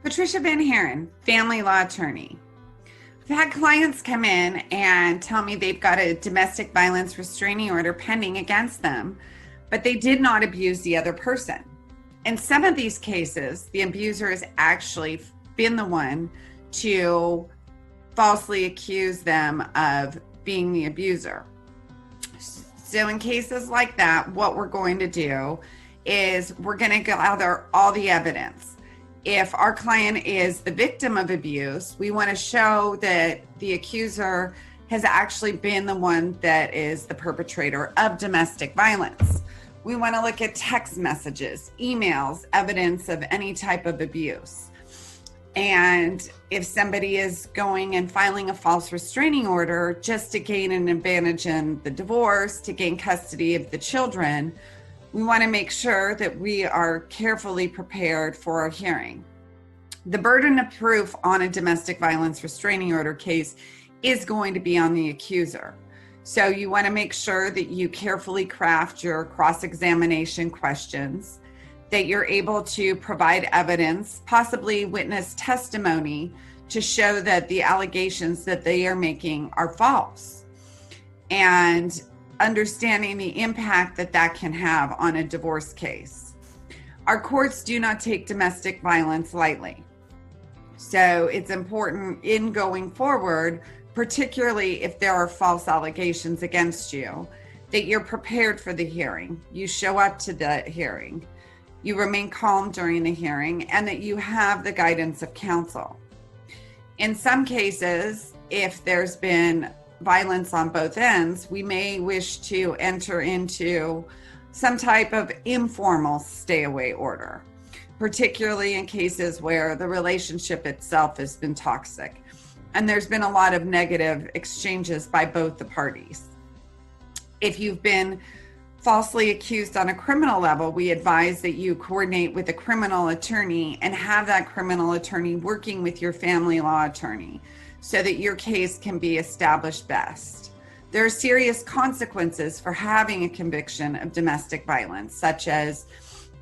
Patricia Van Haren, family law attorney. I've had clients come in and tell me they've got a domestic violence restraining order pending against them, but they did not abuse the other person. In some of these cases, the abuser has actually been the one to falsely accuse them of being the abuser. So in cases like that, what we're going to do is we're going to gather all the evidence. If our client is the victim of abuse, we want to show that the accuser has actually been the one that is the perpetrator of domestic violence. We want to look at text messages, emails, evidence of any type of abuse. And if somebody is going and filing a false restraining order just to gain an advantage in the divorce, to gain custody of the children, we want to make sure that we are carefully prepared for our hearing. The burden of proof on a domestic violence restraining order case is going to be on the accuser. So you want to make sure that you carefully craft your cross-examination questions, that you're able to provide evidence, possibly witness testimony, to show that the allegations that they are making are false. And understanding the impact that that can have on a divorce case. Our courts do not take domestic violence lightly. So it's important in going forward, particularly if there are false allegations against you, that you're prepared for the hearing. You show up to the hearing, you remain calm during the hearing, and that you have the guidance of counsel. In some cases, if there's been violence on both ends, we may wish to enter into some type of informal stay-away order, particularly in cases where the relationship itself has been toxic and there's been a lot of negative exchanges by both the parties. If you've been falsely accused on a criminal level, we advise that you coordinate with a criminal attorney and have that criminal attorney working with your family law attorney, so that your case can be established best. There are serious consequences for having a conviction of domestic violence, such as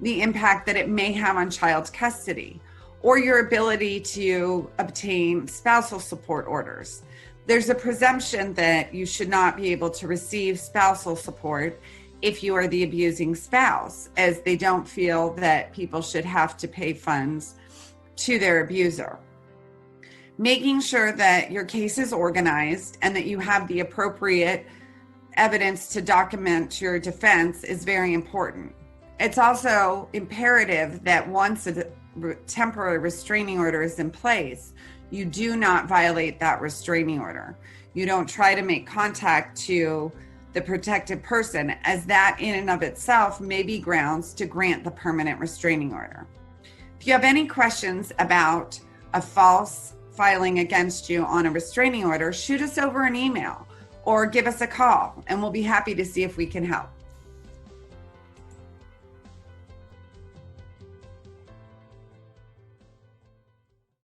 the impact that it may have on child custody or your ability to obtain spousal support orders. There's a presumption that you should not be able to receive spousal support if you are the abusing spouse, as they don't feel that people should have to pay funds to their abuser. Making sure that your case is organized and that you have the appropriate evidence to document your defense is very important. It's also imperative that once a temporary restraining order is in place, you do not violate that restraining order. You don't try to make contact to the protected person, as that in and of itself may be grounds to grant the permanent restraining order. If you have any questions about a false filing against you on a restraining order, shoot us over an email or give us a call, and we'll be happy to see if we can help.